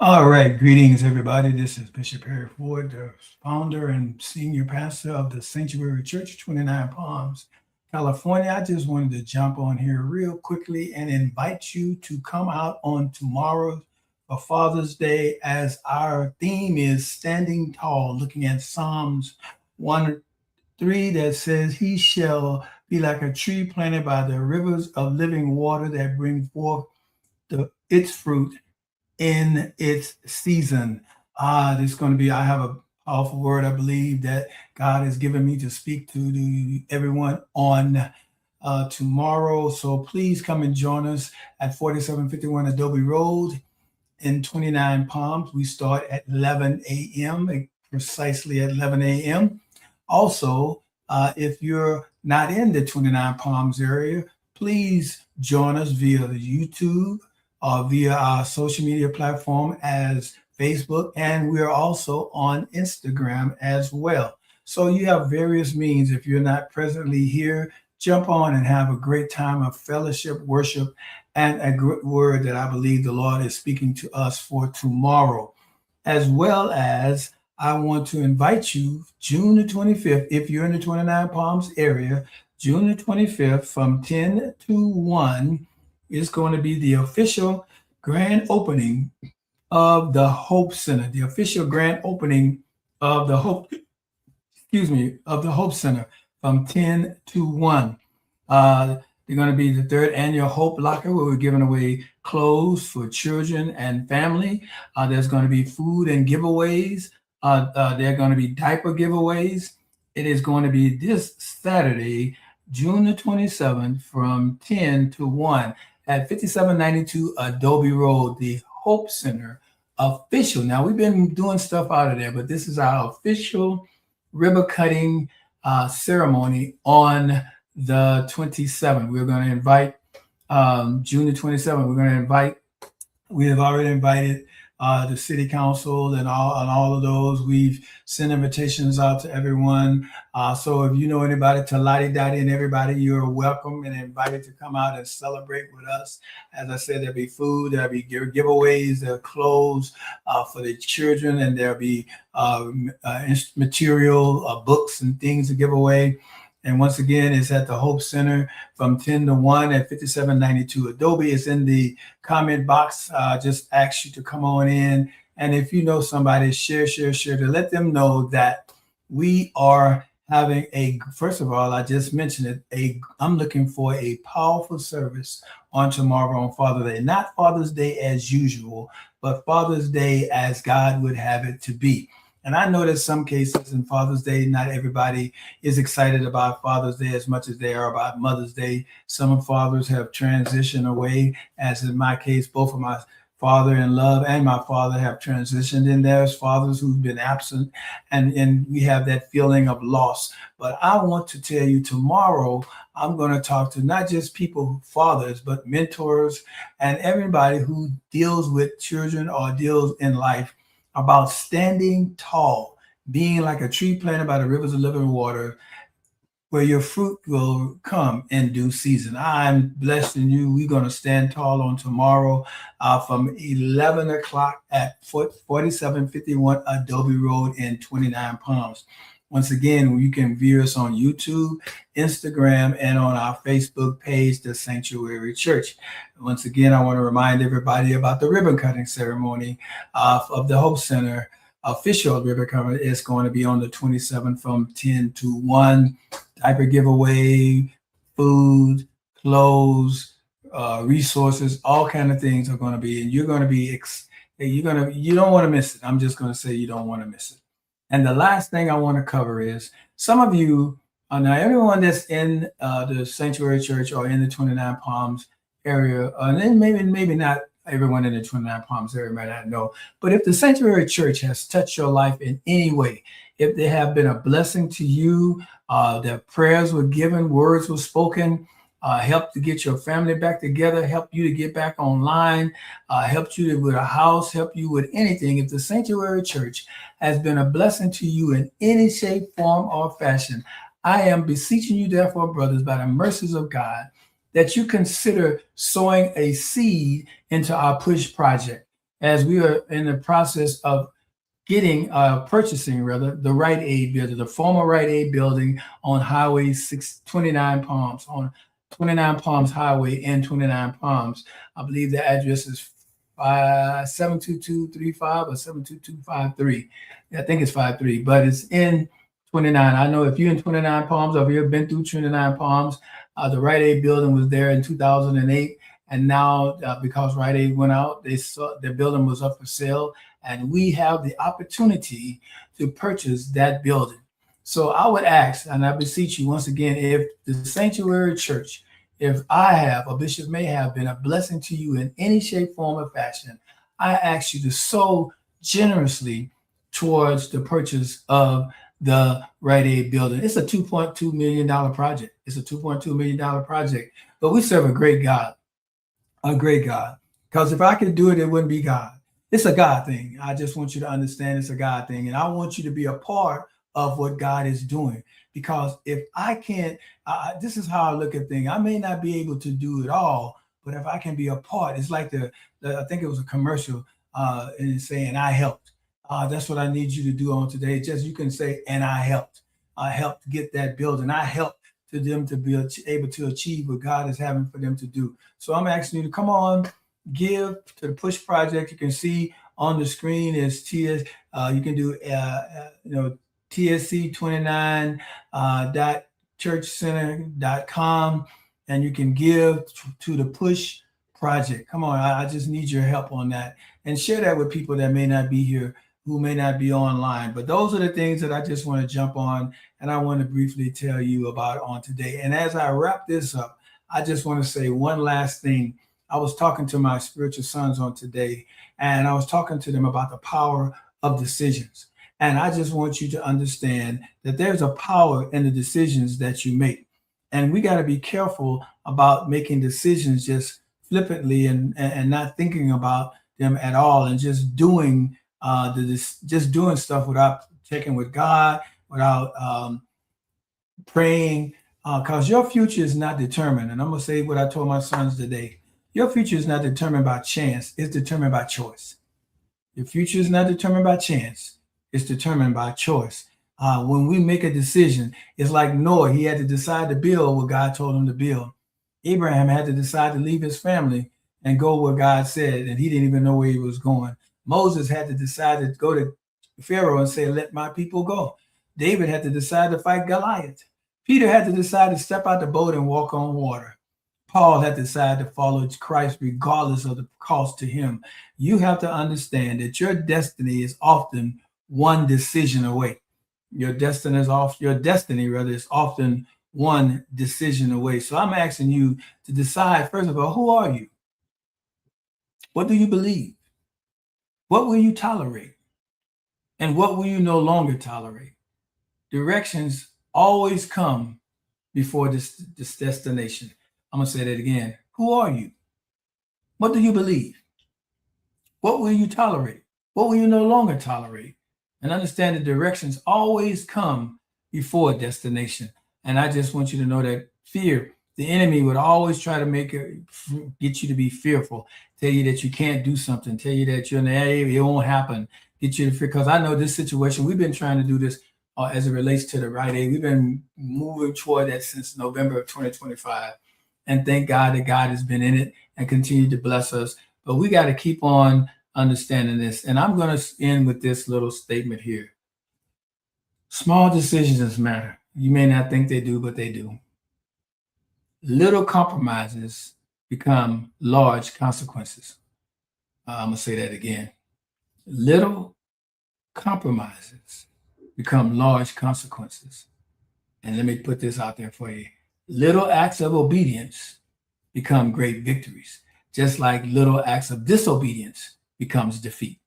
All right, greetings, everybody. This is Bishop Harry Ford, the founder and senior pastor of the Sanctuary Church, 29 Palms, California. I just wanted to jump on here real quickly and invite you to come out on tomorrow for Father's Day, as our theme is Standing Tall, looking at Psalms 1 3 that says, He shall be like a tree planted by the rivers of living water that bring forth its fruit in its season. There's going to be, I have a powerful word I believe that God has given me to speak to everyone on tomorrow. So please come and join us at 4751 Adobe Road in 29 Palms. We start at 11 a.m., precisely at 11 a.m. Also, if you're not in the 29 Palms area, please join us via the YouTube or via our social media platform as Facebook, and we are also on Instagram as well. So you have various means. If you're not presently here, jump on and have a great time of fellowship, worship, and a good word that I believe the Lord is speaking to us for tomorrow. As well as I want to invite you June the 25th, if you're in the 29 Palms area, June the 25th from 10 to 1 is going to be the official grand opening of the Hope Center, the official grand opening of the Hope, of the Hope Center from 10 to 1. They're going to be the third annual Hope Locker, where we're giving away clothes for children and family. There's going to be food and giveaways. There are going to be diaper giveaways. It is going to be this Saturday, June the 27th, from 10 to 1 at 5792 Adobe Road, the Hope Center official. Now, we've been doing stuff out of there, but this is our official ribbon cutting ceremony on the 27th. We're going to invite June the 27th. We're going to invite. We have already invited the city council and all of those. We've sent invitations out to everyone. So if you know anybody, to Lottie Dottie and everybody, you're welcome and invited to come out and celebrate with us. As I said, there'll be food, there'll be giveaways, there'll clothes for the children, and there'll be material, books and things to give away. And once again, it's at the Hope Center from 10 to 1 at 5792 Adobe. It's in the comment box. Just ask you to come on in. And if you know somebody, share to let them know that we are having first of all, I just mentioned it, I'm looking for a powerful service on tomorrow on Father's Day. Not Father's Day as usual, but Father's Day as God would have it to be. And I know that some cases in Father's Day, not everybody is excited about Father's Day as much as they are about Mother's Day. Some fathers have transitioned away, as in my case, both of my father in love and my father have transitioned, and there's fathers who've been absent, and we have that feeling of loss. But I want to tell you, tomorrow I'm going to talk to not just people, fathers, but mentors and everybody who deals with children or deals in life, about standing tall, being like a tree planted by the rivers of living water, where your fruit will come in due season. I'm blessing you. We're going to stand tall on tomorrow from 11 o'clock at 4751 Adobe Road in 29 Palms. Once again, you can view us on YouTube, Instagram, and on our Facebook page, The Sanctuary Church. Once again, I want to remind everybody about the ribbon cutting ceremony of the Hope Center. Official ribbon cutting is going to be on the 27th from 10 to 1. Diaper giveaway, food, clothes, resources, all kind of things are going to be, and you're going to be, you don't want to miss it. I'm just going to say you don't want to miss it. And the last thing I want to cover is some of you, now everyone that's in the Sanctuary Church or in the 29 Palms area, and then maybe not everyone in the 29 Palms area might not know, but if the Sanctuary Church has touched your life in any way, if they have been a blessing to you, their prayers were given, words were spoken, helped to get your family back together, helped you to get back online, helped you with a house, helped you with anything. If the Sanctuary Church has been a blessing to you in any shape, form, or fashion, I am beseeching you, therefore, brothers, by the mercies of God, that you consider sowing a seed into our P.U.S.H project. as we are in the process of purchasing rather the Rite Aid building, the former Rite Aid building on Highway 629 Palms, on 29 Palms Highway in 29 Palms. I believe the address is 72235 or 72253. I think it's 53, but it's in 29. I know if you're in 29 Palms or if you've been through 29 Palms, the Rite Aid building was there in 2008. And now, because Rite Aid went out, they saw the building was up for sale, and we have the opportunity to purchase that building. So I would ask, and I beseech you once again, if the Sanctuary Church, if I have, or Bishop may have been a blessing to you in any shape, form, or fashion, I ask you to sow generously towards the purchase of the Rite Aid building. It's a $2.2 million project. It's a $2.2 million project, but we serve a great God, a great God. Because if I could do it, it wouldn't be God. It's a God thing. I just want you to understand it's a God thing. And I want you to be a part of what God is doing. Because if I can't, this is how I look at things. I may not be able to do it all, but if I can be a part, it's like I think it was a commercial and it's saying, I helped. That's what I need you to do on today. Just you can say, and I helped. I helped get that building. I helped to them to be able to achieve what God is having for them to do. So I'm asking you to come on, give to the Push Project. You can see on the screen is TS. You can do TSC29 churchcenter.com, and you can give to the Push Project. Come on, I just need your help on that, and share that with people that may not be here, who may not be online. But those are the things that I just want to jump on, and I want to briefly tell you about on today. And as I wrap this up, I just want to say one last thing. I was talking to my spiritual sons on today, and I was talking to them about the power of decisions. And I just want you to understand that there's a power in the decisions that you make. And we got to be careful about making decisions just flippantly and not thinking about them at all, and just doing just doing stuff without checking with God, without praying, because your future is not determined. And I'm going to say what I told my sons today. Your future is not determined by chance. It's determined by choice. Your future is not determined by chance. It's determined by choice. When we make a decision, it's like Noah. He had to decide to build what God told him to build. Abraham had to decide to leave his family and go where God said, and he didn't even know where he was going. Moses had to decide to go to Pharaoh and say, let my people go. David had to decide to fight Goliath. Peter had to decide to step out the boat and walk on water. Paul had decided to follow Christ regardless of the cost to him. You have to understand that your destiny is often one decision away. Your destiny is often one decision away. So I'm asking you to decide, first of all, who are you? What do you believe? What will you tolerate? And what will you no longer tolerate? Directions always come before this destination. I'm going to say that again. Who are you? What do you believe? What will you tolerate? What will you no longer tolerate? And understand the directions always come before a destination. And I just want you to know that fear, the enemy would always try to get you to be fearful, tell you that you can't do something, tell you that you're in the area, it won't happen, get you to fear. Because I know this situation, we've been trying to do this as it relates to the Rite Aid. We've been moving toward that since November of 2025. And thank God that God has been in it and continue to bless us. But we got to keep on understanding this. And I'm going to end with this little statement here. Small decisions matter. You may not think they do, but they do. Little compromises become large consequences. I'm going to say that again. Little compromises become large consequences. And let me put this out there for you. Little acts of obedience become great victories, just like little acts of disobedience becomes defeat.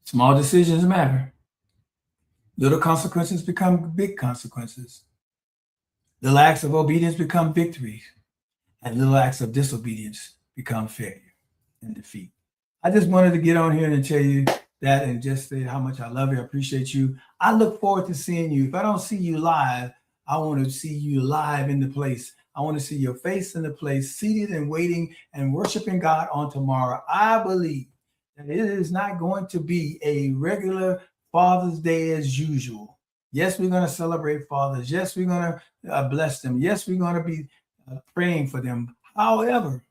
Small decisions matter. Little consequences become big consequences. Little acts of obedience become victories, and little acts of disobedience become failure and defeat. I just wanted to get on here and tell you that, and just say how much I love you. I appreciate you. I look forward to seeing you. If I don't see you live, I want to see you live in the place. I want to see your face in the place, seated and waiting and worshiping God on tomorrow. I believe that it is not going to be a regular Father's Day as usual. Yes, we're going to celebrate fathers. Yes, we're going to bless them. Yes, we're going to be praying for them. However,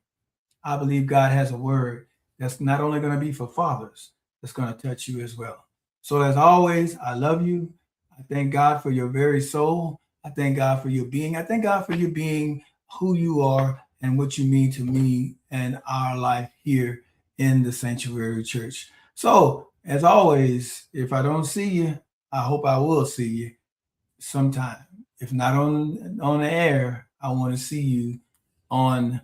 I believe God has a word that's not only going to be for fathers, that's going to touch you as well. So, as always, I love you. I thank God for your very soul. I thank God for your being. I thank God for you being who you are and what you mean to me and our life here in the Sanctuary Church. So, as always, if I don't see you, I hope I will see you sometime. If not on the air, I want to see you on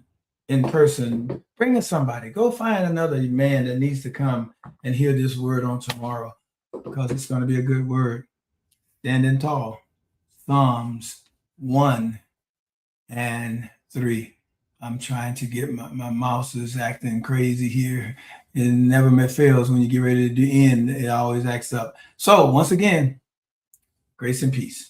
in person. Bring in somebody. Go find another man that needs to come and hear this word on tomorrow, because it's going to be a good word. Standing tall. Psalms 1 and 3. I'm trying to get my mouse is acting crazy here. It never fails when you get ready to do end. It always acts up. So once again, grace and peace.